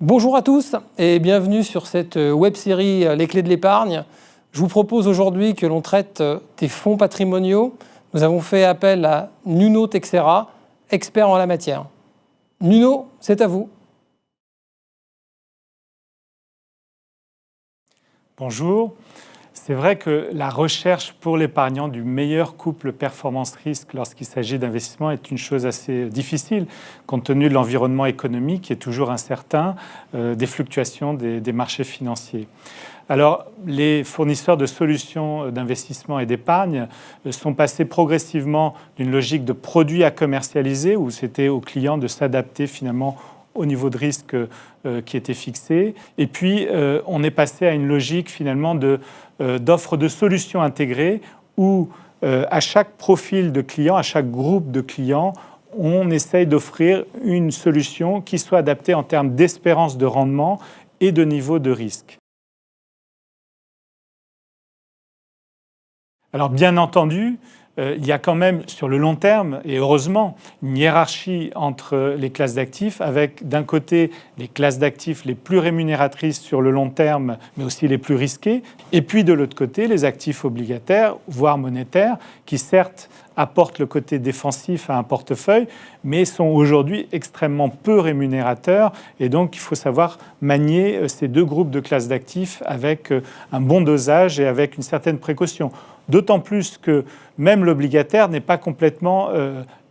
Bonjour à tous et bienvenue sur cette web-série Les clés de l'épargne. Je vous propose aujourd'hui que l'on traite des fonds patrimoniaux. Nous avons fait appel à Nuno Teixeira, expert en la matière. Nuno, c'est à vous. Bonjour. C'est vrai que la recherche pour l'épargnant du meilleur couple performance-risque lorsqu'il s'agit d'investissement est une chose assez difficile, compte tenu de l'environnement économique qui est toujours incertain, des fluctuations des marchés financiers. Alors, les fournisseurs de solutions d'investissement et d'épargne sont passés progressivement d'une logique de produits à commercialiser, où c'était aux clients de s'adapter finalement au niveau de risque qui était fixé. Et puis, on est passé à une logique finalement d'offre de solutions intégrées où à chaque profil de client, à chaque groupe de clients, on essaye d'offrir une solution qui soit adaptée en termes d'espérance de rendement et de niveau de risque. Alors bien entendu, il y a quand même sur le long terme, et heureusement, une hiérarchie entre les classes d'actifs avec d'un côté les classes d'actifs les plus rémunératrices sur le long terme, mais aussi les plus risquées, et puis de l'autre côté les actifs obligataires, voire monétaires, qui certes apportent le côté défensif à un portefeuille, mais sont aujourd'hui extrêmement peu rémunérateurs. Et donc, il faut savoir manier ces deux groupes de classes d'actifs avec un bon dosage et avec une certaine précaution. D'autant plus que même l'obligataire n'est pas complètement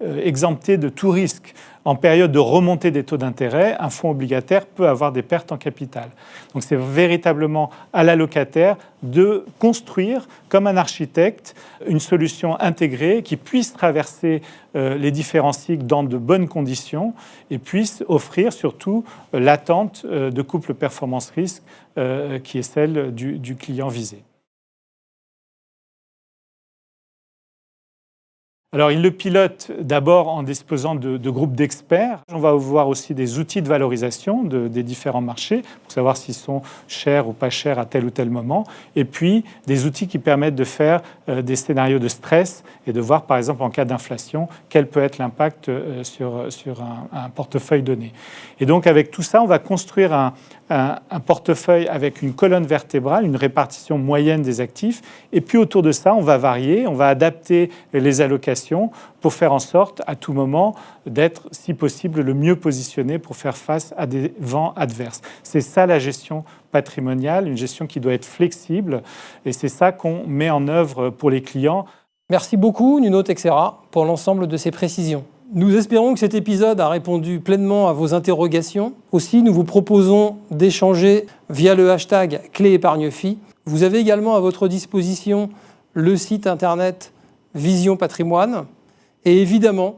exempté de tout risque. En période de remontée des taux d'intérêt, un fonds obligataire peut avoir des pertes en capital. Donc c'est véritablement à l'allocataire de construire, comme un architecte, une solution intégrée qui puisse traverser les différents cycles dans de bonnes conditions et puisse offrir surtout l'attente de couple performance-risque qui est celle du client visé. Alors, il le pilote d'abord en disposant de groupes d'experts. On va voir aussi des outils de valorisation des différents marchés pour savoir s'ils sont chers ou pas chers à tel ou tel moment. Et puis, des outils qui permettent de faire des scénarios de stress et de voir, par exemple, en cas d'inflation, quel peut être l'impact sur un portefeuille donné. Et donc, avec tout ça, on va construire un portefeuille avec une colonne vertébrale, une répartition moyenne des actifs. Et puis, autour de ça, on va varier, on va adapter les allocations pour faire en sorte, à tout moment, d'être, si possible, le mieux positionné pour faire face à des vents adverses. C'est ça la gestion patrimoniale, une gestion qui doit être flexible. Et c'est ça qu'on met en œuvre pour les clients. Merci beaucoup, Nuno Teixeira, pour l'ensemble de ces précisions. Nous espérons que cet épisode a répondu pleinement à vos interrogations. Aussi, nous vous proposons d'échanger via le hashtag #CléEpargneFi. Vous avez également à votre disposition le site internet Vision Patrimoine. Et évidemment,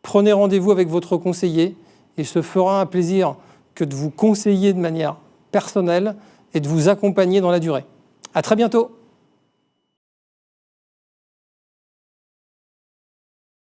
prenez rendez-vous avec votre conseiller et ce fera un plaisir que de vous conseiller de manière personnelle et de vous accompagner dans la durée. À très bientôt.